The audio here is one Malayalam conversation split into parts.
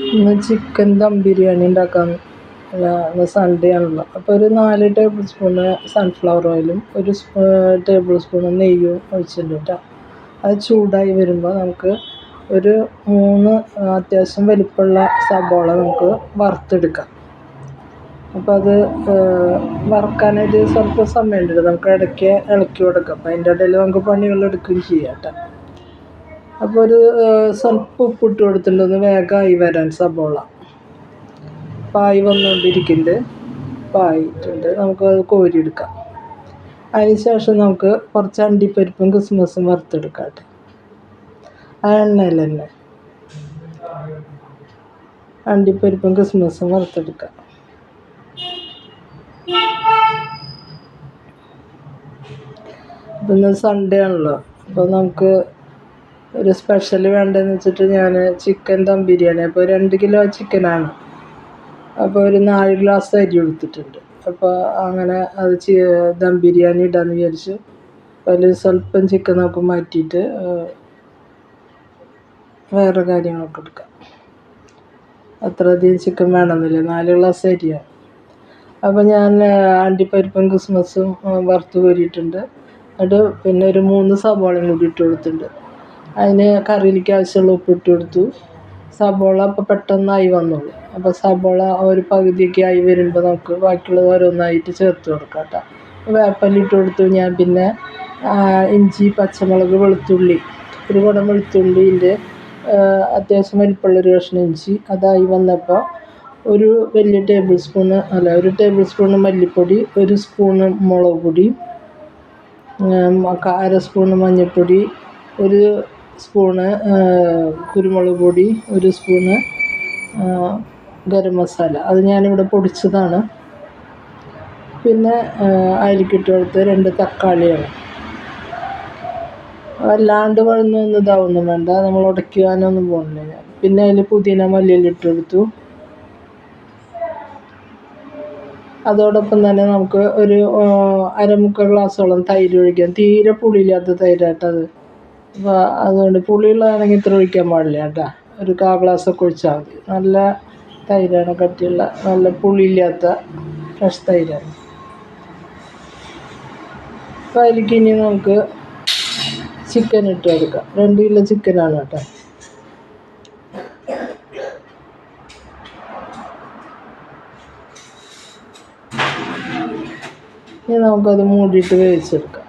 ഇന്ന് ചിക്കൻ ദം ബിരിയാണി ഉണ്ടാക്കാൻ സൺഡേ ആണല്ലോ. അപ്പോൾ ഒരു 4 ടേബിൾ സ്പൂണ് സൺഫ്ലവർ ഓയിലും ഒരു ടേബിൾ സ്പൂണ് നെയ്യും ഒഴിച്ചിട്ടുണ്ട് കേട്ടോ. അത് ചൂടായി വരുമ്പോൾ നമുക്ക് ഒരു 3 അത്യാവശ്യം വലിപ്പമുള്ള സബോള നമുക്ക് വറുത്തെടുക്കാം. അപ്പോൾ അത് വറുക്കാനായിട്ട് ಸ್ವಲ್ಪ സമയമുണ്ട്. നമുക്ക് ഇടയ്ക്ക് ഇളക്കി കൊടുക്കാം. അപ്പോൾ അതിൻ്റെ ഇടയിൽ നമുക്ക് പണികളെടുക്കുകയും ചെയ്യാം കേട്ടോ. അപ്പോൾ ഒരു സ്വല്പം ഉപ്പിട്ട് കൊടുത്തിട്ടുണ്ടെന്ന് വേഗമായി വരാൻ സബോള പായി വന്നുകൊണ്ടിരിക്കുന്നുണ്ട്. പായിട്ടുണ്ട്, നമുക്കത് കോരിയെടുക്കാം. അതിന് ശേഷം നമുക്ക് കുറച്ച് അണ്ടിപ്പരിപ്പും കിസ്മിസും വറുത്തെടുക്കാം കേട്ടോ. ആ എണ്ണയിൽ തന്നെ അണ്ടിപ്പരിപ്പും കിസ്മിസും വറുത്തെടുക്കാം. ഇന്ന് സൺഡേ ആണല്ലോ. അപ്പോൾ നമുക്ക് ഒരു സ്പെഷ്യൽ വേണ്ടതെന്ന് വെച്ചിട്ട് ഞാൻ ചിക്കൻ ദം ബിരിയാണി, അപ്പോൾ 2 കിലോ ചിക്കനാണ്. അപ്പോൾ ഒരു 4 ഗ്ലാസ് അരി എടുത്തിട്ടുണ്ട്. അപ്പോൾ അങ്ങനെ അത് ദം ബിരിയാണി ഇടാമെന്ന് വിചാരിച്ചു. അതിൽ സ്വല്പം ചിക്കൻ നമുക്ക് മാറ്റിയിട്ട് വേറെ കാര്യങ്ങളൊക്കെ എടുക്കാം. അത്രയധികം ചിക്കൻ വേണമെന്നില്ല, 4 ഗ്ലാസ് അരിയാണ്. അപ്പോൾ ഞാൻ അണ്ടിപ്പരിപ്പും കിസ്മിസും വറുത്ത് കോരിയിട്ടുണ്ട്. അത് പിന്നെ ഒരു 3 സബോളയും കൂടി ഇട്ട് കൊടുത്തിട്ടുണ്ട്. അതിന് കറിയിലേക്ക് ആവശ്യമുള്ള ഉപ്പിട്ട് കൊടുത്തു. സബോള അപ്പോൾ പെട്ടെന്നായി വന്നോളൂ. അപ്പോൾ സബോള ഒരു പകുതിയൊക്കെ ആയി വരുമ്പോൾ നമുക്ക് ബാക്കിയുള്ളത് ഓരോന്നായിട്ട് ചേർത്ത് കൊടുക്കാം കേട്ടോ. വേപ്പില ഇട്ട് കൊടുത്തു. ഞാൻ പിന്നെ ഇഞ്ചി, പച്ചമുളക്, വെളുത്തുള്ളി, ഒരു കുടം വെളുത്തുള്ളിൻ്റെ അത്യാവശ്യം വലിപ്പമുള്ളൊരു കഷ്ണം ഇഞ്ചി അതായി വന്നപ്പോൾ ഒരു ടേബിൾ സ്പൂണ് മല്ലിപ്പൊടി, 1 സ്പൂണ് മുളക് പൊടി, 1/2 സ്പൂണ് മഞ്ഞൾപ്പൊടി, 1 സ്പൂണ് കുരുമുളക് പൊടി, 1 സ്പൂണ് ഗരം മസാല, അത് ഞാനിവിടെ പൊടിച്ചതാണ്. പിന്നെ അതിലേക്കിട്ട് കൊടുത്ത് 2 തക്കാളിയാണ്. വല്ലാണ്ട് വഴന്നൊന്നും ഇതാവൊന്നും വേണ്ട, നമ്മൾ ഉടയ്ക്കാനൊന്നും പോകുന്നില്ല. പിന്നെ അതിൽ പുതിന മല്ലിയെല്ലാം ഇട്ട് കൊടുത്തു. അതോടൊപ്പം തന്നെ നമുക്ക് ഒരു 1/4 ഗ്ലാസ്സോളം തൈര് ഒഴിക്കാം. തീരെ പുളിയില്ലാത്ത തൈരാട്ടത്. അപ്പോൾ അതുകൊണ്ട് പുളിയുള്ളതാണെങ്കിൽ ഇത്ര ഒഴിക്കാൻ പാടില്ല കേട്ടോ. ഒരു 1/4 ഗ്ലാസ്സൊക്കെ ഒഴിച്ചാൽ മതി. നല്ല തൈരാണ്, കട്ടിയുള്ള നല്ല പുളിയില്ലാത്ത ഫ്രഷ് തൈരാണ്. അപ്പോൾ അതിലേക്ക് ഇനി നമുക്ക് ചിക്കൻ ഇട്ട് കൊടുക്കാം. 2 കിലോ ചിക്കനാണ് കേട്ടോ. ഇനി നമുക്കത് മൂടിയിട്ട് വേവിച്ചെടുക്കാം.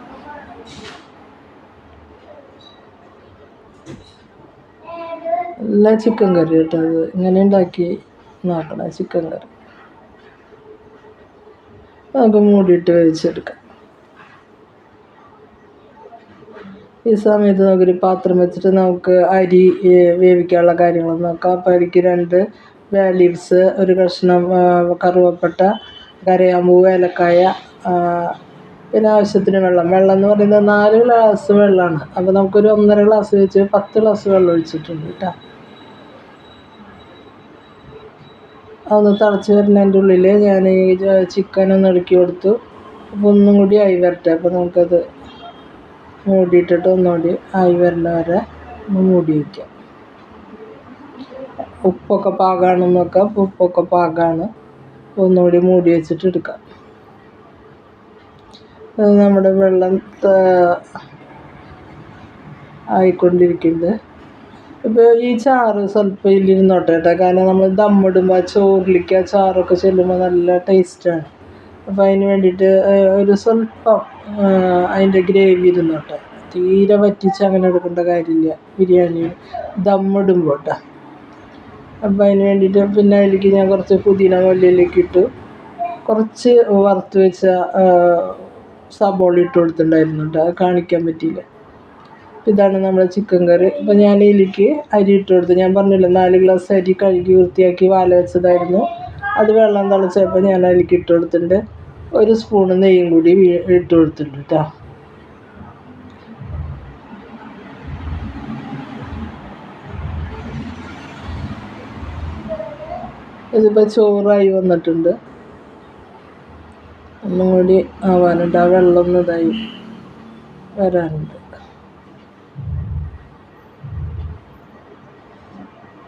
നല്ല ചിക്കൻ കറി കേട്ടോ. അത് ഇങ്ങനെ ഉണ്ടാക്കി നോക്കണം, ചിക്കൻ കറി. നമുക്ക് മൂടിയിട്ട് വേവിച്ചെടുക്കാം. ഈ സമയത്ത് നമുക്കൊരു പാത്രം വെച്ചിട്ട് നമുക്ക് അരി വേവിക്കാനുള്ള കാര്യങ്ങൾ നോക്കാം. അപ്പോൾ അതിലേക്ക് 2 ബേ ലീവ്സ്, ഒരു കഷ്ണം കറുവപ്പട്ട, കരയാമ്പൂ, ഏലക്കായ, പിന്നെ ആവശ്യത്തിന് വെള്ളം എന്ന് പറയുന്നത് 4 ഗ്ലാസ് വെള്ളമാണ്. അപ്പോൾ നമുക്കൊരു 1.5 ഗ്ലാസ് വെച്ച് 10 ഗ്ലാസ് വെള്ളം ഒഴിച്ചിട്ടുണ്ട് കേട്ടോ. അതൊന്ന് തിളച്ച് വരുന്നതിൻ്റെ ഉള്ളിൽ ഞാൻ ഈ ചിക്കൻ ഒന്ന് ഇളക്കി കൊടുത്തു. അപ്പോൾ ഒന്നും കൂടി ആയി വരട്ടെ. അപ്പോൾ നമുക്കത് മൂടിയിട്ടിട്ട് ഒന്നുകൂടി ആയി വരുന്ന വരെ മൂടി വയ്ക്കാം. ഉപ്പൊക്കെ പാകമാണെന്ന് നോക്കാം. ഉപ്പൊക്കെ പാകമാണ്. ഒന്നുകൂടി മൂടി വെച്ചിട്ട് എടുക്കാം. നമ്മുടെ വെള്ളം ആയിക്കൊണ്ടിരിക്കുന്നത്. ഇപ്പോൾ ഈ ചാറ് സ്വല്പം ഇതിലിരുന്നോട്ടെ കേട്ടോ. കാരണം നമ്മൾ ദമ്മിടുമ്പോൾ ചോറിലേക്ക് ആ ചാറൊക്കെ ചെല്ലുമ്പോൾ നല്ല ടേസ്റ്റാണ്. അപ്പോൾ അതിന് വേണ്ടിയിട്ട് ഒരു സ്വല്പം അതിൻ്റെ ഗ്രേവി ഇരുന്നോട്ടെ. തീരെ വറ്റിച്ച് അങ്ങനെ എടുക്കേണ്ട കാര്യമില്ല ബിരിയാണി ദമ്മിടുമ്പോൾ കേട്ടോ. അപ്പോൾ അതിന് വേണ്ടിയിട്ട് പിന്നെ അതിലേക്ക് ഞാൻ കുറച്ച് പുതിന മല്ലിയിലേക്ക് ഇട്ടു. കുറച്ച് വറുത്ത് വെച്ച സബോള ഇട്ട് കൊടുത്തിട്ടുണ്ടായിരുന്നു കേട്ടോ. അത് കാണിക്കാൻ പറ്റിയില്ല. ഇതാണ് നമ്മുടെ ചിക്കൻ കറി. അപ്പോൾ ഞാൻ ഇതിലേക്ക് അരി ഇട്ട് കൊടുത്തു. ഞാൻ പറഞ്ഞില്ല 4 ഗ്ലാസ് അരി കഴുകി വൃത്തിയാക്കി വാല വെച്ചതായിരുന്നു. അത് വെള്ളം തിളച്ചപ്പോൾ ഞാൻ അതിലേക്ക് ഇട്ട് കൊടുത്തിട്ടുണ്ട്. 1 സ്പൂണ് നെയ്യും കൂടി ഇട്ട് കൊടുത്തിട്ടുണ്ട് കേട്ടോ. ഇതിപ്പോൾ ചോറായി വന്നിട്ടുണ്ട്. ഒന്നും കൂടി ആവാനുണ്ട്. ആ വെള്ളം ഒന്ന് ഇതായി വരാനുണ്ട്.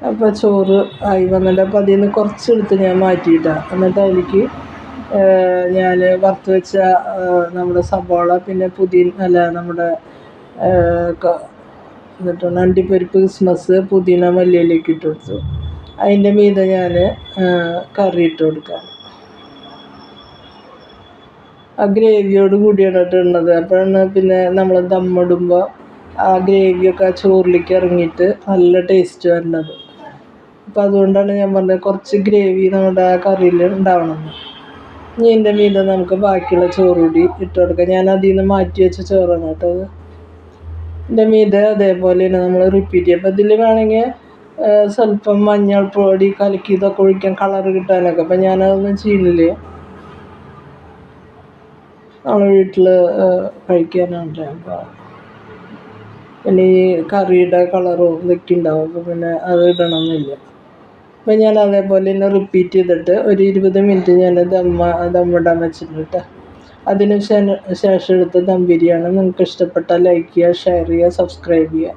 അപ്പോൾ ചോറ് ആയി വന്നിട്ട് അപ്പോൾ അതിൽ നിന്ന് കുറച്ചെടുത്ത് ഞാൻ മാറ്റിയിട്ടാണ്. എന്നിട്ട് അതിലേക്ക് ഞാൻ വറുത്ത് വെച്ച നമ്മുടെ സവാള, പിന്നെ നമ്മുടെ എന്നിട്ടാണ് അണ്ടിപ്പരിപ്പ്, കിസ്മസ്, പുതിന, മല്ലിയിലേക്ക് ഇട്ട് കൊടുത്തു. അതിൻ്റെ മീതെ ഞാൻ കറി ഇട്ട് കൊടുക്കാം. ആ ഗ്രേവിയോട് കൂടിയാണ് ഇട്ടുള്ളത്. അപ്പോഴാണ് പിന്നെ നമ്മൾ ദമ്മിടുമ്പോൾ ആ ഗ്രേവിയൊക്കെ ആ ചോറിലേക്ക് ഇറങ്ങിയിട്ട് നല്ല ടേസ്റ്റ് വരുന്നത്. അപ്പോൾ അതുകൊണ്ടാണ് ഞാൻ പറഞ്ഞത് കുറച്ച് ഗ്രേവി നമ്മുടെ ആ കറിയിൽ ഉണ്ടാവണമെന്ന്. ഇനി ഇതിൻ്റെ മീതെ നമുക്ക് ബാക്കിയുള്ള ചോറ് കൂടി ഇട്ട് കൊടുക്കാം. ഞാൻ അതിൽ നിന്ന് മാറ്റി വെച്ച ചോറാണ് കേട്ടോ അത്. ഇതിൻ്റെ മീതെ അതേപോലെ തന്നെ നമ്മൾ റിപ്പീറ്റ് ചെയ്യും. അപ്പോൾ ഇതിൽ വേണമെങ്കിൽ സ്വല്പം മഞ്ഞൾപ്പൊടി കലക്കി ഇതൊക്കെ ഒഴിക്കാൻ, കളറ് കിട്ടാനൊക്കെ. അപ്പം ഞാനതൊന്നും ചെയ്യുന്നില്ല. നമ്മൾ വീട്ടിൽ കഴിക്കാനാണ്. അപ്പോൾ പിന്നെ ഈ കറിയുടെ കളറും ഇതൊക്കെ ഉണ്ടാവും. അപ്പോൾ പിന്നെ അത് ഇടണമെന്നില്ല. അപ്പോൾ ഞാൻ അതേപോലെ തന്നെ റിപ്പീറ്റ് ചെയ്തിട്ട് ഒരു 20 മിനിറ്റ് ഞാൻ ദമ്മിടാൻ വെച്ചിട്ടുണ്ട്. അതിന് ശേഷം എടുത്ത ദം ബിരിയാണി നിങ്ങൾക്ക് ഇഷ്ടപ്പെട്ടാൽ ലൈക്ക് ചെയ്യുക, ഷെയർ ചെയ്യുക, സബ്സ്ക്രൈബ് ചെയ്യുക.